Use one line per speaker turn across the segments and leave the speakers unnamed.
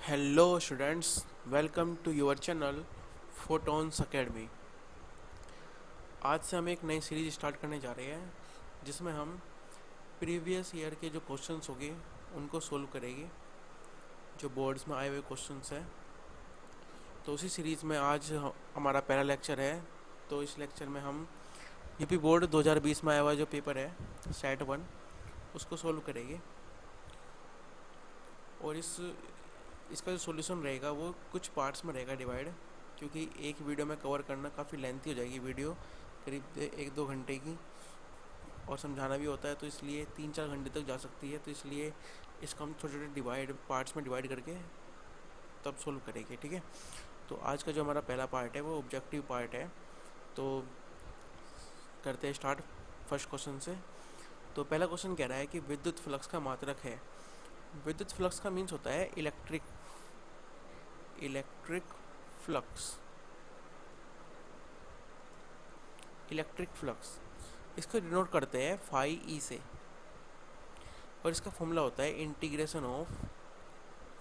Hello students, welcome to your channel Photons Academy. आज से हम एक नई सीरीज स्टार्ट करने जा रहे हैं जिसमें हम प्रीवियस ईयर के जो क्वेश्चंस होंगे उनको सोल्व करेंगे, जो बोर्ड्स में आए हुए क्वेश्चंस हैं। तो उसी सीरीज़ में आज हमारा पहला लेक्चर है। तो इस लेक्चर में हम यूपी बोर्ड 2020 में आया हुआ जो पेपर है सेट 1 उसको सोल्व करेंगे। और इसका जो सॉल्यूशन रहेगा वो कुछ पार्ट्स में रहेगा डिवाइड, क्योंकि एक वीडियो में कवर करना काफ़ी लेंथी हो जाएगी वीडियो, करीब 1-2 घंटे की, और समझाना भी होता है तो इसलिए 3-4 घंटे तक जा सकती है। तो इसलिए इसको हम छोटे छोटे पार्ट्स में डिवाइड करके तब सोल्व करेंगे, ठीक है। तो आज का जो हमारा पहला पार्ट है वो ऑब्जेक्टिव पार्ट है। तो करते हैं स्टार्ट फर्स्ट क्वेश्चन से। तो पहला क्वेश्चन कह रहा है कि विद्युत फ्लक्स का मात्रक है। विद्युत फ्लक्स का मीन्स होता है इलेक्ट्रिक फ्लक्स। इलेक्ट्रिक फ्लक्स इसको डिनोट करते हैं फाई ई से, और इसका फॉर्मूला होता है integration of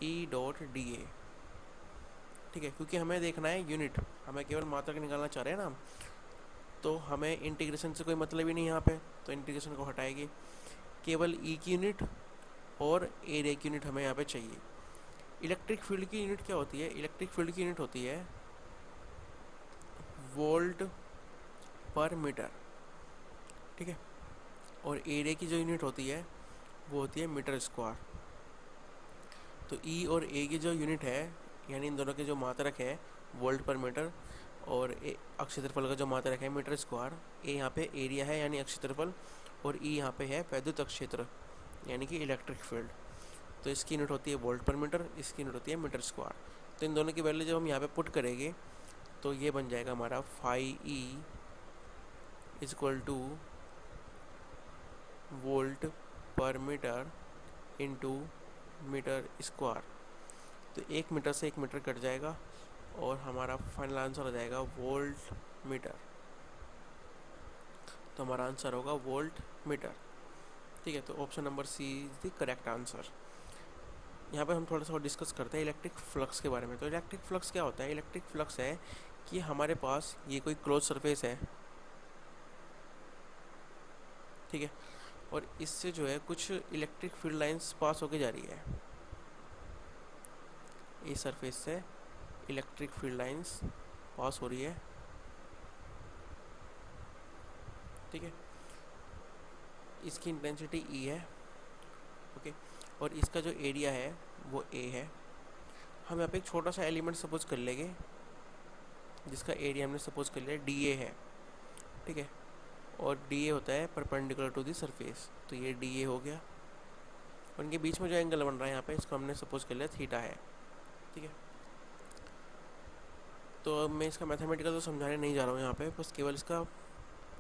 E dot D A, ठीक है। क्योंकि हमें देखना है यूनिट, हमें केवल मात्रक निकालना चाह रहे हैं ना, तो हमें इंटीग्रेशन से कोई मतलब ही नहीं यहाँ पे, तो इंटीग्रेशन को हटाएगी, केवल ई की यूनिट और एरिया की यूनिट हमें यहाँ पे चाहिए। इलेक्ट्रिक फील्ड की यूनिट क्या होती है? इलेक्ट्रिक फील्ड की यूनिट होती है वोल्ट पर मीटर, ठीक है। और एरिया की जो यूनिट होती है वो होती है मीटर स्क्वायर। तो ई और ए की जो यूनिट है, यानी इन दोनों के जो मात्रक है वोल्ट पर मीटर, और अक्षेत्रफल का जो मात्रक है मीटर स्क्वायर। ए यहाँ पे एरिया है यानी अक्षेत्रफल, और ई यहाँ पे है वैद्युत क्षेत्र यानी कि इलेक्ट्रिक फील्ड। तो इसकी यूनिट होती है वोल्ट पर मीटर, इसकी यूनिट होती है मीटर स्क्वायर। तो इन दोनों की वैल्यू जब हम यहाँ पे पुट करेंगे तो ये बन जाएगा हमारा phi E is equal to volt per metre into metre square. तो 1 मीटर से 1 मीटर कट जाएगा और हमारा फाइनल आंसर हो जाएगा वोल्ट मीटर। तो हमारा आंसर होगा वोल्ट मीटर, ठीक है। तो option number C is the correct answer. यहाँ पे हम थोड़ा सा और डिस्कस करते हैं इलेक्ट्रिक फ्लक्स के बारे में। तो इलेक्ट्रिक फ्लक्स क्या होता है? इलेक्ट्रिक फ्लक्स है कि हमारे पास ये कोई क्लोज सरफेस है, ठीक है, और इससे जो है कुछ इलेक्ट्रिक फील्ड लाइंस पास होके जा रही है। इस सरफेस से इलेक्ट्रिक फील्ड लाइंस पास हो रही है, ठीक है। इसकी इंटेंसिटी ई है, ओके, और इसका जो एरिया है वो ए है। हम यहाँ पे एक छोटा सा एलिमेंट सपोज कर लेंगे जिसका एरिया हमने सपोज कर लिया डी ए है, ठीक है। और डी ए होता है परपेंडिकुलर टू दी सरफेस, तो ये डी ए हो गया। और इनके बीच में जो एंगल बन रहा है यहाँ पे, इसको हमने सपोज कर लिया थीटा है, ठीक है। तो अब मैं इसका मैथमेटिकल तो समझाने नहीं जा रहा हूँ यहाँ पे, बस केवल इसका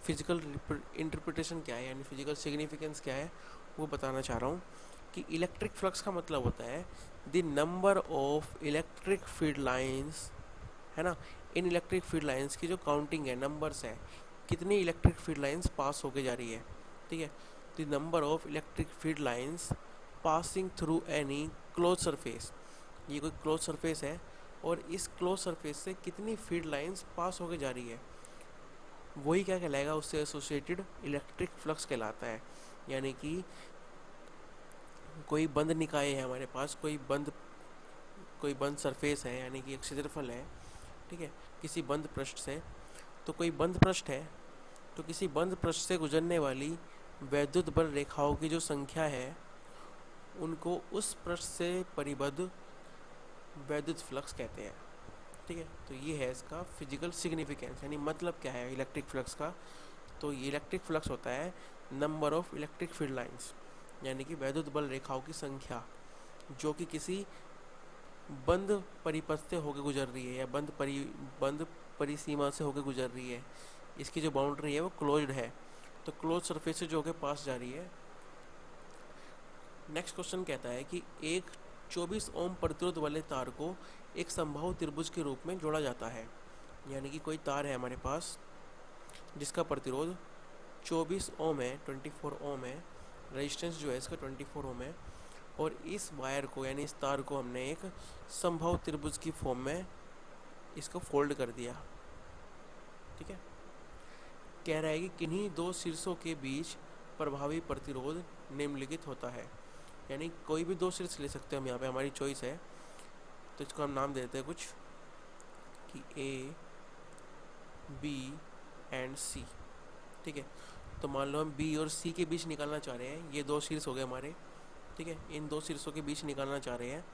फिजिकल इंटरप्रिटेशन क्या है यानी फिजिकल सिग्निफिकेंस क्या है वो बताना चाह रहा हूँ। कि इलेक्ट्रिक फ्लक्स का मतलब होता है the number of electric field lines, है ना। इन इलेक्ट्रिक फील्ड लाइंस की जो काउंटिंग है, नंबर्स है, कितनी इलेक्ट्रिक फील्ड लाइंस पास होके जा रही है, ठीक है। The number of electric field lines passing through any close surface. ये कोई क्लोज सरफेस है और इस क्लोज सरफेस से कितनी फील्ड लाइंस पास होके जा रही है, वही क्या कहलाएगा, उससे एसोसिएटेड इलेक्ट्रिक फ्लक्स कहलाता है। यानी कि कोई बंद निकाय है हमारे पास, कोई बंद सरफेस है यानी कि एक क्षेत्रफल है, ठीक है, किसी बंद पृष्ठ से। तो कोई बंद पृष्ठ है, तो किसी बंद पृष्ठ से गुजरने वाली वैद्युत बल रेखाओं की जो संख्या है उनको उस पृष्ठ से परिबद्ध वैद्युत फ्लक्स कहते हैं, ठीक है। तो ये है इसका फिजिकल सिग्निफिकेंस, यानी मतलब क्या है इलेक्ट्रिक फ्लक्स का। तो ये इलेक्ट्रिक फ्लक्स होता है number of electric field lines, यानी कि वैद्युत बल रेखाओं की संख्या जो कि किसी बंद परिपथ से होकर गुजर रही है या बंद परिसीमा से होकर गुजर रही है। इसकी जो बाउंड्री है वो क्लोज्ड है, तो क्लोज सरफेस से जो के पास जा रही है। नेक्स्ट क्वेश्चन कहता है कि एक 24 ओम प्रतिरोध वाले तार को एक संभाव्य त्रिभुज के रूप में जोड़ा जाता है। यानी कि कोई तार है हमारे पास जिसका प्रतिरोध 24 ओम है, 24 ओम है, रेजिस्टेंस जो है इसका 24 ओम है, और इस वायर को यानी इस तार को हमने एक समबाहु त्रिभुज की फॉर्म में इसको फोल्ड कर दिया। ठीक है, कह रहा है कि किन्हीं दो शीर्षों के बीच प्रभावी प्रतिरोध निम्नलिखित होता है। यानी कोई भी दो शीर्ष ले सकते हैं हम, यहाँ पे हमारी चॉइस है। तो इसको हम नाम देते हैं कुछ कि ए, बी एंड सी। ठीक है, तो मान लो हम बी और सी के बीच निकालना चाह रहे हैं, ये दो शीर्ष हो गए हमारे। ठीक है, इन दो शीर्षों के बीच निकालना चाह रहे हैं।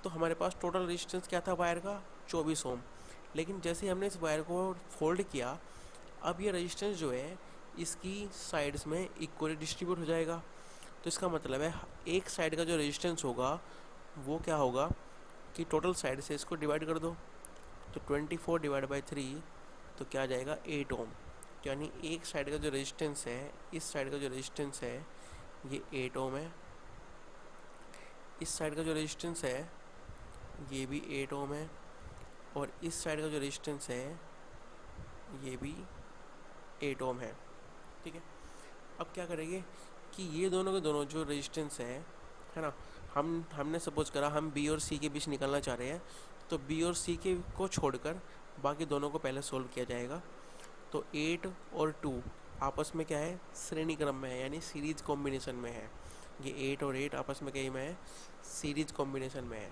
तो हमारे पास टोटल रेजिस्टेंस क्या था वायर का, 24 ओम। लेकिन जैसे हमने इस वायर को फोल्ड किया, अब ये रेजिस्टेंस जो है इसकी साइड्स में इक्वली डिस्ट्रीब्यूट हो जाएगा। तो इसका मतलब है एक साइड का जो रेजिस्टेंस होगा वो क्या होगा कि टोटल साइड से इसको डिवाइड कर दो, तो 24 डिवाइड बाई 3, तो क्या आ जाएगा 8 ओम। यानी एक साइड का जो रेजिस्टेंस है, इस साइड का जो रेजिस्टेंस है ये 8 ओम है, इस साइड का जो रेजिस्टेंस है ये भी 8 ओम है, और इस साइड का जो रेजिस्टेंस है ये भी 8 ओम है। ठीक है, अब क्या करेंगे कि ये दोनों के दोनों जो रेजिस्टेंस है ना, हमने सपोज करा हम बी और सी के बीच निकालना चाह रहे हैं, तो बी और सी के को छोड़कर बाकी दोनों को पहले सोल्व किया जाएगा। तो 8 और 2 आपस में क्या है, श्रेणी क्रम में है, यानी सीरीज कॉम्बिनेशन में है। ये 8 और 8 आपस में कहीं में है, सीरीज कॉम्बिनेशन में है।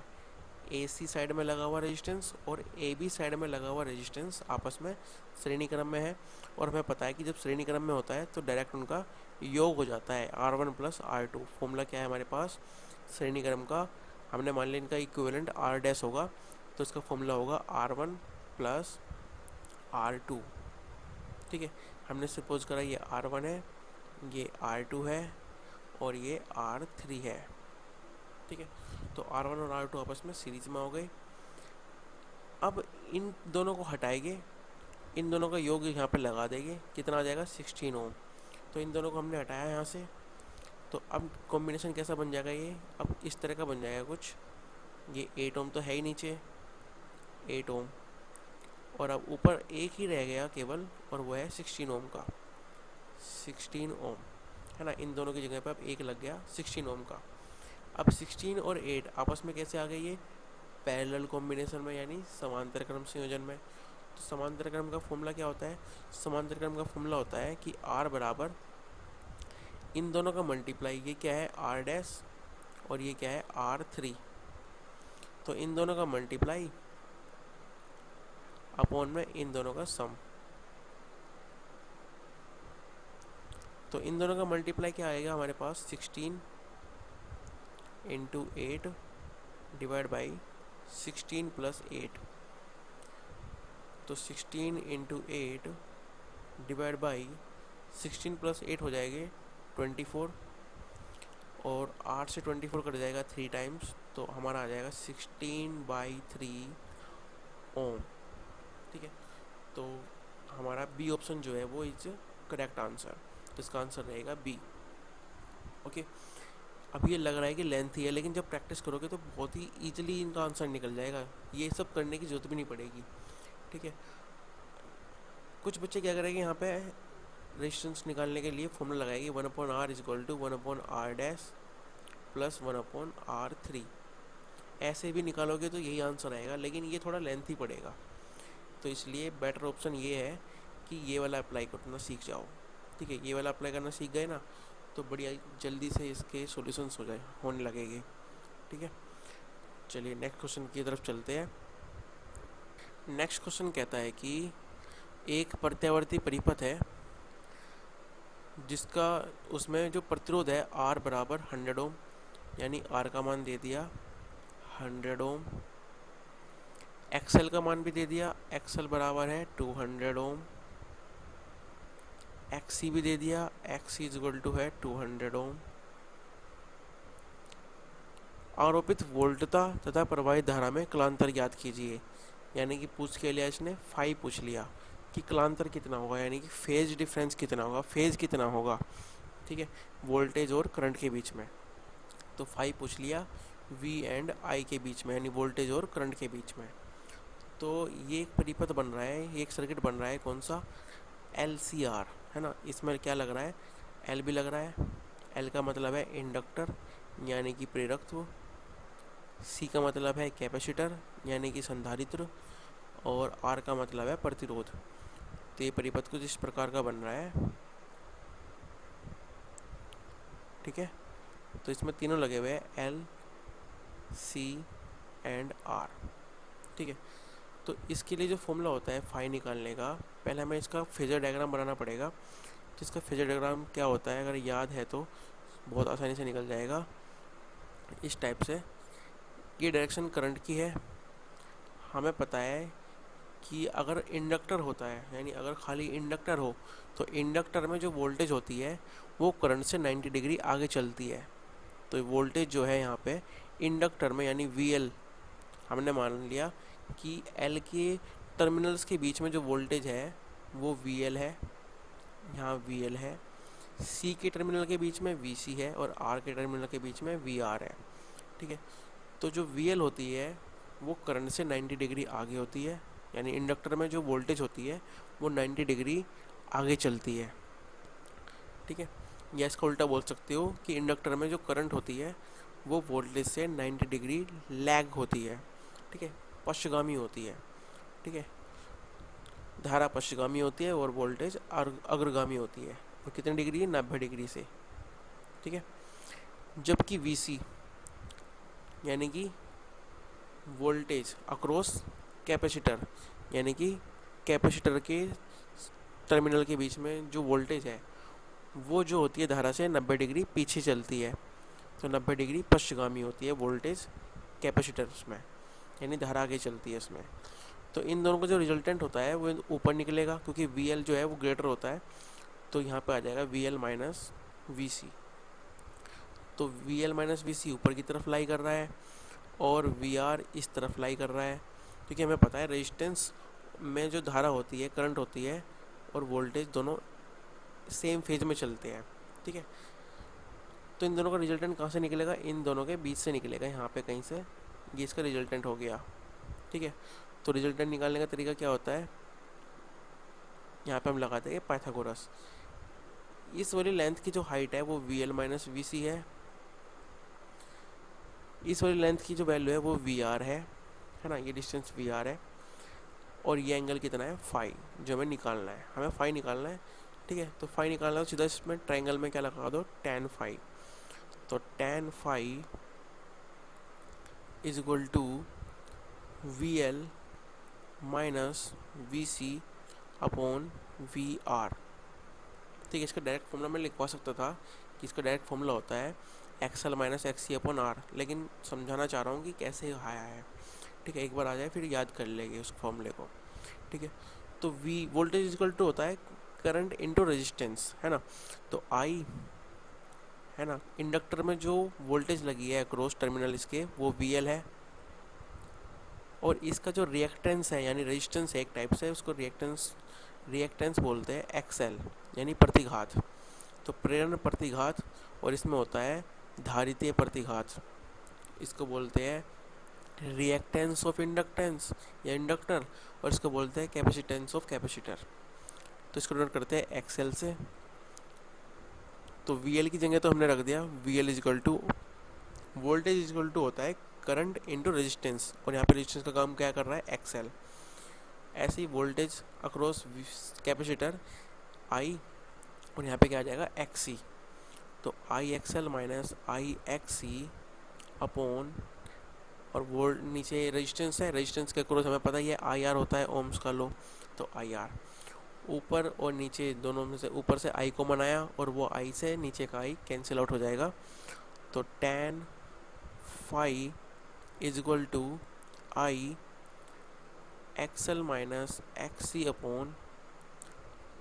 ए सी साइड में लगा हुआ रेजिस्टेंस और ए बी साइड में लगा हुआ रेजिस्टेंस आपस में श्रेणी क्रम में है। और हमें पता है कि जब श्रेणी क्रम में होता है तो डायरेक्ट उनका योग हो जाता है, R1 प्लस R2। फॉर्मूला क्या है हमारे पास श्रेणी क्रम का, हमने मान लिया इनका इक्विवेलेंट R डैश होगा, तो इसका फॉर्मूला होगा R1 प्लस R2। ठीक है, हमने सपोज करा ये R1 है, ये R2 है और ये R3 है। ठीक है, तो R1 और R2 आपस में सीरीज में हो गए। अब इन दोनों को हटाएंगे, इन दोनों का योग यहाँ पे लगा देंगे, कितना आ जाएगा 16 ओम। तो इन दोनों को हमने हटाया यहाँ से, तो अब कॉम्बिनेशन कैसा बन जाएगा, ये अब इस तरह का बन जाएगा कुछ। ये 8 ओम तो है ही नीचे, 8 ओम, और अब ऊपर एक ही रह गया केवल, और वो है 16 ओम का, 16 ओम है ना। इन दोनों की जगह पर अब एक लग गया 16 ओम का। अब 16 और 8 आपस में कैसे आ गई, ये पैरेलल कॉम्बिनेशन में, यानी समांतर क्रम संयोजन में। तो समांतर क्रम का फॉर्मूला क्या होता है, समांतर क्रम का फॉर्मूला होता है कि R बराबर इन दोनों का मल्टीप्लाई, ये क्या है R डैश और ये क्या है R3, तो इन दोनों का मल्टीप्लाई अपॉन में इन दोनों का सम। तो इन दोनों का मल्टीप्लाई क्या आएगा हमारे पास, 16 इंटू 8 डिवाइड बाई 16 प्लस 8। तो 16 इंटू 8 डिवाइड बाई 16 प्लस 8 हो जाएंगे 24, और 8 से 24 कट जाएगा 3 टाइम्स, तो हमारा आ जाएगा 16/3 ओम। ठीक है, तो हमारा बी ऑप्शन जो है वो इज करेक्ट आंसर, तो इसका आंसर रहेगा बी। ओके, अब ये लग रहा है कि लेंथी है, लेकिन जब प्रैक्टिस करोगे तो बहुत ही ईजिली इनका आंसर निकल जाएगा, ये सब करने की जरूरत भी नहीं पड़ेगी। ठीक है, कुछ बच्चे क्या करेंगे, यहाँ पे रेजिस्टेंस निकालने के लिए फॉर्मूला लगाएंगे 1/r equal to 1/r dash plus 1/r3। ऐसे भी निकालोगे तो यही आंसर आएगा, लेकिन ये थोड़ा लेंथी पड़ेगा, तो इसलिए बेटर ऑप्शन ये है कि ये वाला अप्लाई करना सीख जाओ। ठीक है, ये वाला अप्लाई करना सीख गए ना, तो बढ़िया जल्दी से इसके सॉल्यूशंस होने लगेंगे। ठीक है, चलिए नेक्स्ट क्वेश्चन की तरफ चलते हैं। नेक्स्ट क्वेश्चन कहता है कि एक प्रत्यावर्ती परिपथ है जिसका उसमें जो प्रतिरोध है R बराबर 100 ओम, यानी R का मान दे दिया 100 ओम, XL का मान भी दे दिया, XL बराबर है 200 ओम, XC भी दे दिया, XC इक्वल टू है 200 ओम। आरोपित वोल्टता तथा प्रवाहित धारा में कलांतर ज्ञात कीजिए। यानी कि पूछ के लिया इसने, फाई पूछ लिया कि कलांतर कितना होगा, यानी कि फेज डिफरेंस कितना होगा, फेज कितना होगा। ठीक है, वोल्टेज और करंट के बीच में, तो फाई पूछ लिया V एंड I के बीच में, यानी वोल्टेज और करंट के बीच में। तो ये एक परिपथ बन रहा है, ये एक सर्किट बन रहा है, कौन सा, LCR है ना। इसमें क्या लग रहा है, L भी लग रहा है, एल का मतलब है इंडक्टर यानी कि प्रेरकत्व, सी का मतलब है कैपेसिटर यानी कि संधारित्र, और आर का मतलब है प्रतिरोध। तो ये परिपथ कुछ इस प्रकार का बन रहा है, ठीक है। तो इसमें तीनों लगे हुए हैं, एल, सी एंड आर, ठीक है। तो इसके लिए जो फॉर्मूला होता है फाई निकालने का, पहले हमें इसका फेजर डायग्राम बनाना पड़ेगा। जिसका फेजर डायग्राम क्या होता है अगर याद है तो बहुत आसानी से निकल जाएगा। इस टाइप से ये डायरेक्शन करंट की है। हमें पता है कि अगर इंडक्टर होता है, यानी अगर खाली इंडक्टर हो, तो इंडक्टर में जो वोल्टेज होती है वो करंट से 90 डिग्री आगे चलती है। तो वोल्टेज जो है यहाँ पे इंडक्टर में यानी VL, हमने मान लिया कि L के टर्मिनल्स के बीच में जो वोल्टेज है वो VL है, यहाँ VL है। C के टर्मिनल के बीच में VC है और R के टर्मिनल के बीच में VR है, ठीक है। तो जो VL होती है वो करंट से 90 डिग्री आगे होती है, यानी इंडक्टर में जो वोल्टेज होती है वो 90 डिग्री आगे चलती है, ठीक है। या इसका उल्टा बोल सकते हो कि इंडक्टर में जो करंट होती है वो वोल्टेज से 90 डिग्री लैग होती है, ठीक है, पश्चगामी होती है, ठीक है। धारा पश्चगामी होती है और वोल्टेज अग्रगामी होती है। और कितने डिग्री है? 90 डिग्री से, ठीक है। जबकि VC यानी कि वोल्टेज अक्रॉस कैपेसिटर, यानी कि कैपेसिटर के टर्मिनल के बीच में जो वोल्टेज है वो जो होती है धारा से 90 डिग्री पीछे चलती है। तो 90 डिग्री पश्चगामी होती है वोल्टेज कैपेसिटर में, यानी धारा आगे चलती है इसमें। तो इन दोनों का जो रिजल्टेंट होता है वो ऊपर निकलेगा, क्योंकि VL जो है वो ग्रेटर होता है। तो यहाँ पे आ जाएगा VL माइनस VC। तो VL माइनस VC ऊपर की तरफ लाई कर रहा है और VR इस तरफ लाई कर रहा है, क्योंकि हमें पता है रेजिस्टेंस में जो धारा होती है, करंट होती है और वोल्टेज दोनों सेम फेज में चलते हैं, ठीक है। तो इन दोनों का रिजल्टेंट कहाँ से निकलेगा? इन दोनों के बीच से निकलेगा, यहाँ पे कहीं से। ये इसका रिजल्टेंट हो गया, ठीक है। तो रिजल्टेंट निकालने का तरीका क्या होता है? यहाँ पे हम लगाते हैं पाइथागोरस। इस वाली लेंथ की जो हाइट है वो VL माइनस VC है, इस वाली लेंथ की जो वैल्यू है वो VR है ना, ये डिस्टेंस VR है। और ये एंगल कितना है? फाई, जो हमें निकालना है, हमें फाई निकालना है, ठीक है। तो फाई निकालना है तो सीधा इसमें ट्रायंगल में क्या लगा दो? tan phi. तो tan phi is equal to VL minus VC upon VR, ठीक है। इसका डायरेक्ट फॉर्मूला मैं लिखवा सकता था कि इसका डायरेक्ट फॉर्मूला होता है XL minus XC upon R, लेकिन समझाना चाह रहा हूँ कि कैसे आया है, ठीक है। एक बार आ जाए फिर याद कर लेंगे उस फॉर्मूले को, ठीक है। तो V वोल्टेज इक्वल टू होता है करंट इनटू रेजिस्टेंस, है ना। तो I है ना, इंडक्टर में जो वोल्टेज लगी है अक्रॉस टर्मिनल इसके वो VL है, और इसका जो रिएक्टेंस है यानी रेजिस्टेंस है एक टाइप से, उसको रिएक्टेंस बोलते हैं XL यानी प्रतिघात। तो प्रेरण प्रतिघात, और इसमें होता है धारितीय प्रतिघात, इसको बोलते हैं रिएक्टेंस ऑफ इंडक्टेंस या इंडक्टर, और इसको बोलते हैं कैपेसिटेंस ऑफ कैपेसिटर। तो इसको नोट करते हैं XL से। तो VL की जगह तो हमने रख दिया VL is equal to voltage is equal to होता है करंट इनटू रेजिस्टेंस, और यहाँ पे रेजिस्टेंस का काम क्या कर रहा है? XL। ऐसे ही वोल्टेज अक्रॉस कैपेसिटर I, और यहाँ पे क्या आ जाएगा? XC। तो IXL माइनस IXC अपॉन, और वोल्ट नीचे रेजिस्टेंस है, रेजिस्टेंस के अक्रॉस हमें पता ही है IR होता है, ओम्स का लो। तो IR ऊपर और नीचे दोनों में से ऊपर से I को बनाया और वो I से नीचे का I कैंसिल आउट हो जाएगा। तो tan phi is equal to I XL minus XC upon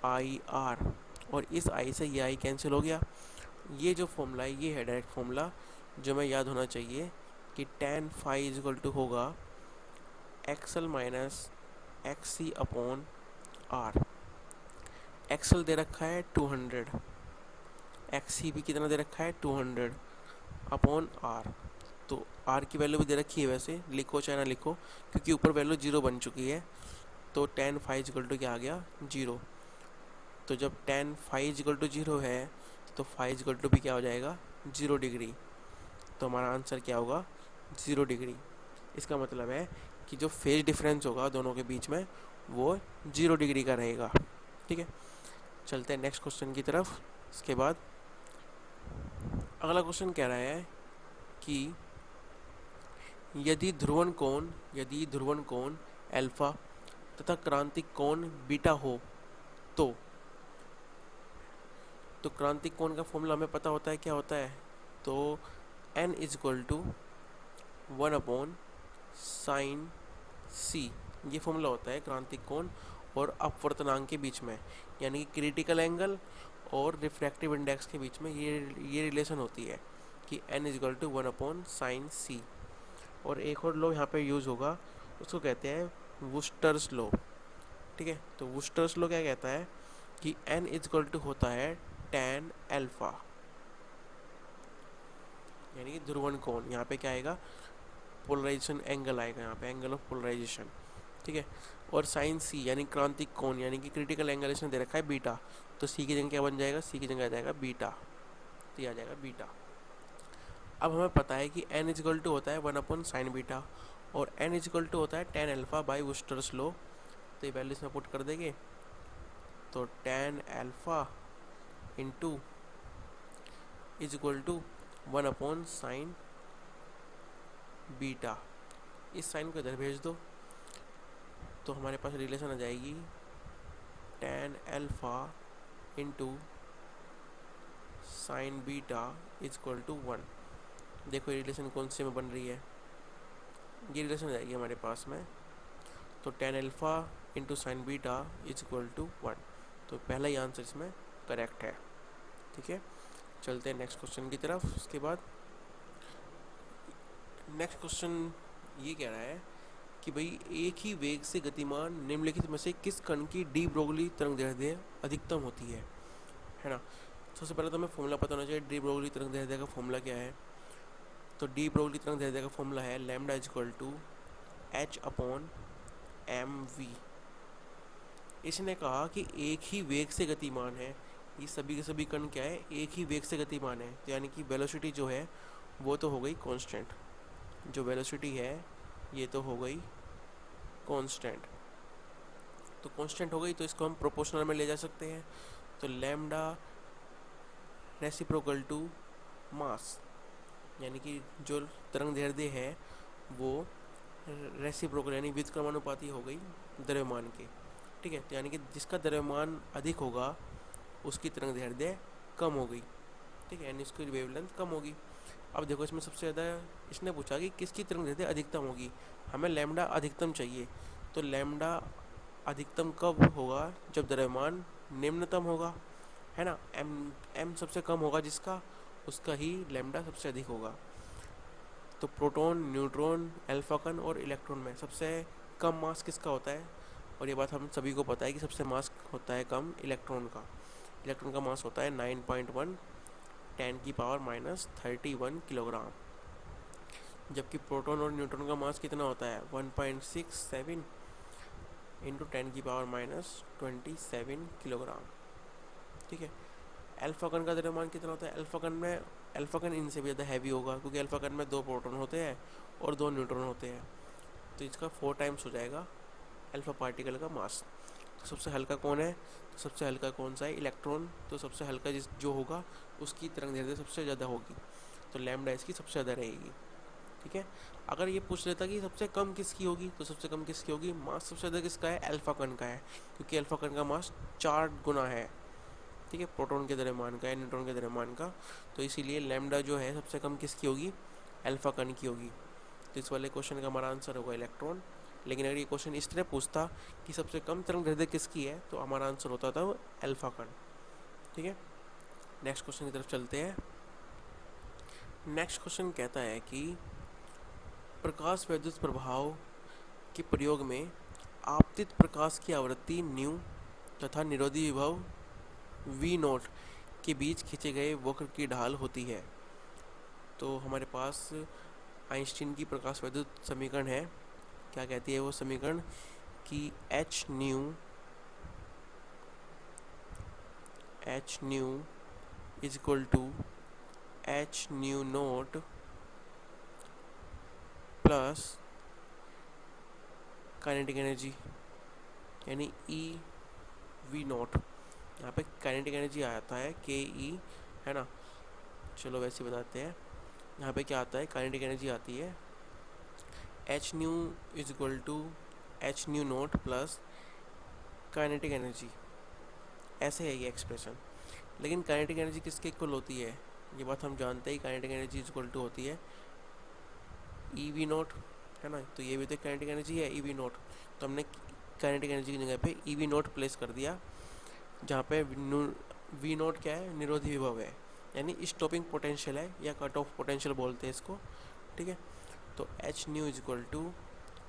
IR, और इस I से ये I कैंसिल हो गया। ये जो फॉर्मूला है ये है डायरेक्ट फॉर्मूला जो मैं याद होना चाहिए कि tan phi is equal to होगा XL minus XC upon R। XL दे रखा है 200, XC भी कितना दे रखा है? 200 अपॉन R। तो R की वैल्यू भी दे रखी है, वैसे लिखो चाहे ना लिखो, क्योंकि ऊपर वैल्यू 0 बन चुकी है। तो tan phi is equal to क्या आ गया? 0। तो जब tan phi is equal to 0 है तो फाई इजकल टू भी क्या हो जाएगा 0 डिग्री। तो हमारा आंसर क्या होगा 0 डिग्री। इसका मतलब है कि जो फेज डिफरेंस होगा दोनों के बीच में वो 0 डिग्री का रहेगा। ठीक है, चलते हैं नेक्स्ट क्वेश्चन की तरफ। इसके बाद अगला क्वेश्चन कह रहा है कि यदि ध्रुवन कोण अल्फा तथा क्रांतिक कोण बीटा हो तो क्रांतिक कोण का फॉर्मूला हमें पता होता है क्या होता है। तो n is equal to 1/sin c, ये फॉर्मूला होता है क्रांतिक कोण और अपवर्तनांक के बीच में, यानी कि क्रिटिकल एंगल और रिफ्रैक्टिव इंडेक्स के बीच में ये रिलेशन होती है कि n is equal to 1/sin c। और एक और लॉ यहाँ पे यूज़ होगा, उसको कहते हैं वुस्टर्स लॉ। ठीक है, तो वुस्टर्स लॉ क्या कहता है कि n इज इक्वल टू होता है tan अल्फा, यानी कि ध्रुवन कोण। यहाँ पे क्या आएगा पोलराइजेशन एंगल आएगा, यहाँ पे एंगल ऑफ पोलराइजेशन। ठीक है, और साइन सी यानी क्रांतिक कोण यानी कि क्रिटिकल एंगल इसने दे रखा है बीटा, तो सी की जगह क्या बन जाएगा, सी की जगह आ जाएगा बीटा, तो ये आ जाएगा बीटा। अब हमें पता है कि n इज इक्वल टू होता है 1/sin बीटा और n इज इक्वल टू होता है tan alpha by Brewster's law. तो ये वैल्यू इसमें पुट कर देंगे, तो tan alpha into is equal to 1/sin beta. इस साइन को इधर भेज दो तो हमारे पास रिलेशन आ जाएगी tan alpha into sine beta is equal to 1। देखो ये रिलेशन कौन से में बन रही है, ये रिलेशन आ जाएगी हमारे पास में। तो tan alpha into sine beta is equal to 1, तो पहला ही आंसर इसमें करेक्ट है। ठीक है, चलते हैं नेक्स्ट क्वेश्चन की तरफ। उसके बाद नेक्स्ट क्वेश्चन ये कह रहा है कि भाई एक ही वेग से गतिमान निम्नलिखित में से किस कण की डी ब्रोगली तरंगदैर्ध्य अधिकतम होती है ना। सबसे पहले तो हमें फॉर्मूला पता होना चाहिए डी ब्रोगली तरंगदैर्ध्य का फॉर्मूला क्या है। तो डी ब्रोगली तरंगदैर्ध्य का फॉर्मूला है lambda is equal to h/mv। इसने कहा कि एक ही वेग से गतिमान है, ये सभी के सभी कण क्या है, एक ही वेग से गतिमान है, तो यानी कि वेलोसिटी जो है वो तो हो गई कांस्टेंट, जो वेलोसिटी है ये तो हो गई कांस्टेंट। तो कांस्टेंट हो गई तो इसको हम प्रोपोर्शनल में ले जा सकते हैं। तो लैम्डा रेसिप्रोकल टू मास, यानी कि जो तरंगदैर्ध्य है वो रेसिप्रोकल यानी व्युत्क्रमानुपाती हो गई द्रव्यमान के। ठीक है, तो यानी कि जिसका द्रव्यमान अधिक होगा उसकी तरंगदैर्ध्य कम हो गई। ठीक है, यानी इसकी वेवलेंथ कम होगी। अब देखो इसमें सबसे ज़्यादा इसने पूछा कि किसकी तरंगदैर्ध्य अधिकतम होगी, हमें लैम्डा अधिकतम चाहिए। तो लैम्डा अधिकतम कब होगा, जब द्रव्यमान निम्नतम होगा, है ना। m सबसे कम होगा जिसका, उसका ही लैम्डा सबसे अधिक होगा। तो प्रोटॉन, न्यूट्रॉन, अल्फा कण और इलेक्ट्रॉन में सबसे कम मास किसका होता है, और ये बात हम सभी को पता है कि सबसे मास होता है कम इलेक्ट्रॉन का। इलेक्ट्रॉन का मास होता है 9.1 10⁻³ किलोग्राम, जबकि प्रोटॉन और न्यूट्रॉन का मास कितना होता है 1.67 इंटू 10⁻27 किलोग्राम। ठीक है, अल्फा कण का द्रव्यमान कितना होता है, अल्फा कण इनसे भी ज़्यादा हैवी होगा, क्योंकि अल्फा कण में 2 प्रोटॉन होते हैं और 2 न्यूट्रॉन होते हैं, तो इसका 4 टाइम्स हो जाएगा अल्फा पार्टिकल का मास। तो सबसे हल्का कौन है, तो सबसे हल्का कौन सा है, इलेक्ट्रॉन। तो सबसे हल्का जो होगा उसकी तरंगदैर्ध्य सबसे ज़्यादा होगी, तो लैम्डा इसकी सबसे ज़्यादा रहेगी। ठीक है, अगर ये पूछ लेता कि सबसे कम किसकी होगी, तो सबसे कम किसकी होगी, मास सबसे ज़्यादा किसका है, अल्फा कण का है, क्योंकि अल्फा कण का मास 4 गुना है। ठीक है, प्रोटॉन के द्रव्यमान का है, न्यूट्रॉन के द्रव्यमान का, तो इसीलिए लैम्डा जो है सबसे कम किसकी होगी, अल्फा कण की होगी। तो इस वाले क्वेश्चन का हमारा आंसर होगा इलेक्ट्रॉन। लेकिन अगर ये क्वेश्चन इस तरह पूछता कि सबसे कम तरंगदैर्ध्य किसकी है, तो हमारा आंसर होता था वो अल्फा कण। ठीक है, नेक्स्ट क्वेश्चन की तरफ चलते हैं। नेक्स्ट क्वेश्चन कहता है कि प्रकाश वैद्युत प्रभाव के प्रयोग में आपतित प्रकाश की आवृत्ति न्यू तथा निरोधी विभव V0 के बीच खींचे गए वक्र की ढाल होती है। तो हमारे पास आइंस्टीन की प्रकाश वैद्युत समीकरण है। क्या कहती है वो समीकरण कि h nu is equal to h nu naught plus kinetic energy यानी ई वी नोट। यहाँ पे काइनेटिक एनर्जी आता है के ई, है ना। चलो वैसे बताते हैं। यहाँ पे क्या आता है, काइनेटिक एनर्जी आती है h nu is equal to h nu naught plus kinetic energy. ऐसे है ये एक्सप्रेशन। लेकिन काइनेटिक एनर्जी किसके इक्वल होती है, ये बात हम जानते ही। Kinetic energy is equal to होती है ई वी नोट, है ना। तो ये भी तो काइनेटिक एनर्जी है ई वी नोट। तो हमने काइनेटिक एनर्जी की जगह पे ई वी नोट प्लेस कर दिया, जहाँ पे वी नोट क्या है, निरोधी विभव है, यानी स्टॉपिंग पोटेंशियल है या कट ऑफ पोटेंशियल बोलते हैं इसको, ठीक है। तो h nu is equal to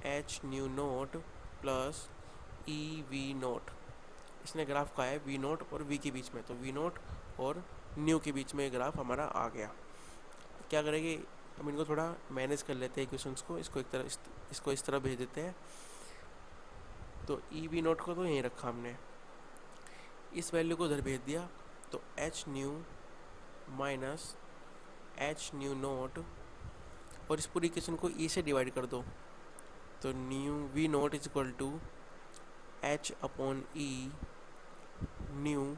h nu naught plus e V naught. इसने ग्राफ का है वी नोट और वी के बीच में, तो वी नोट और न्यू के बीच में ग्राफ हमारा आ गया। क्या करेंगे, हम इनको थोड़ा मैनेज कर लेते हैं इक्वेशंस को। इसको इस तरह भेज देते हैं। तो ई वी नोट को तो यहीं रखा हमने, इस वैल्यू को उधर भेज दिया। तो h new minus H nu note, और इस पूरी इक्वेशन को ई से डिवाइड कर दो। तो nu V naught is equal to h upon e nu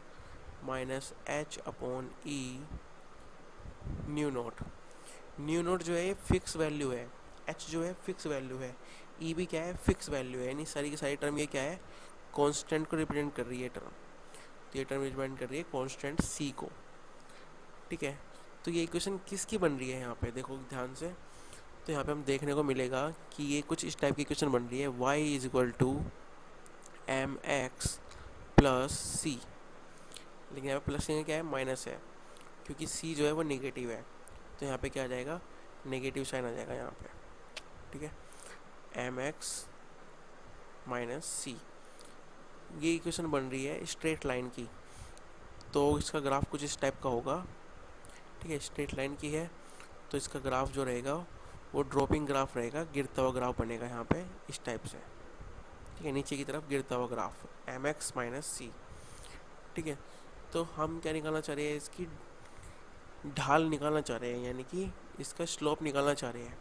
minus h upon e nu naught. Nu naught जो है ये फिक्स वैल्यू है, एच जो है फिक्स वैल्यू है, ई भी क्या है, फिक्स वैल्यू है। यानी सारी की सारी टर्म ये क्या है, कांस्टेंट को रिप्रेजेंट कर रही है टर्म। तो ये टर्म रिप्रेजेंट कर रही है कांस्टेंट सी को, ठीक है। तो ये इक्वेशन किसकी बन रही है यहाँ पे, देखो ध्यान से। तो यहाँ पे हम देखने को मिलेगा कि ये कुछ इस टाइप की इक्वेशन बन रही है, y is equal to m x plus c. लेकिन यहाँ पे प्लस की क्या है, माइनस है, क्योंकि c जो है वो नेगेटिव है। तो यहाँ पे क्या आ जाएगा, नेगेटिव साइन आ जाएगा यहाँ पे, ठीक है। एम एक्स माइनस सी, ये इक्वेशन बन रही है स्ट्रेट लाइन की। तो इसका ग्राफ कुछ इस टाइप का होगा, ठीक है। स्ट्रेट लाइन की है तो इसका ग्राफ जो रहेगा वो ड्रॉपिंग ग्राफ रहेगा, गिरता हुआ ग्राफ बनेगा यहाँ पे इस टाइप से, ठीक है। नीचे की तरफ गिरता हुआ ग्राफ एम एक्स माइनस सी, ठीक है। तो हम क्या निकालना चाह रहे हैं, इसकी ढाल निकालना चाह रहे हैं, यानी कि इसका स्लोप निकालना चाह रहे हैं।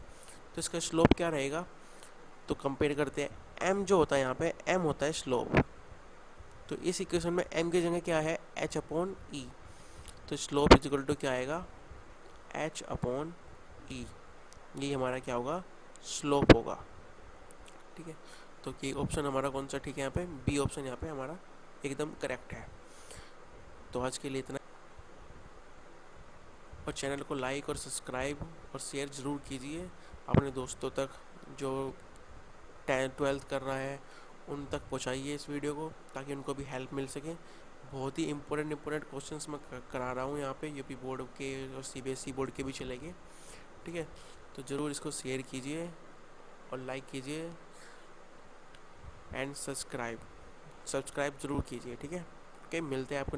तो इसका स्लोप क्या रहेगा, तो कंपेयर करते हैं। m जो होता है यहाँ पे, m होता है स्लोप। तो इस इक्वेशन में m की जगह क्या है, h अपॉन ई। तो स्लोप इज इक्वल टू क्या आएगा, h अपॉन ई। ये हमारा क्या होगा, स्लोप होगा, ठीक है। तो ये ऑप्शन हमारा कौन सा ठीक है, यहाँ पे बी ऑप्शन यहाँ पे हमारा एकदम करेक्ट है। तो आज के लिए इतना, और चैनल को लाइक और सब्सक्राइब और शेयर ज़रूर कीजिए अपने दोस्तों तक, जो 10th-12th कर रहा है उन तक पहुँचाइए इस वीडियो को, ताकि उनको भी हेल्प मिल सके। बहुत ही इंपॉर्टेंट क्वेश्चंस मैं करा रहा हूँ यहाँ पे, यूपी बोर्ड के और सीबीएसई बोर्ड के भी चलेंगे, ठीक है। तो ज़रूर इसको शेयर कीजिए और लाइक कीजिए एंड सब्सक्राइब ज़रूर कीजिए, ठीक है। ओके, मिलते हैं आपको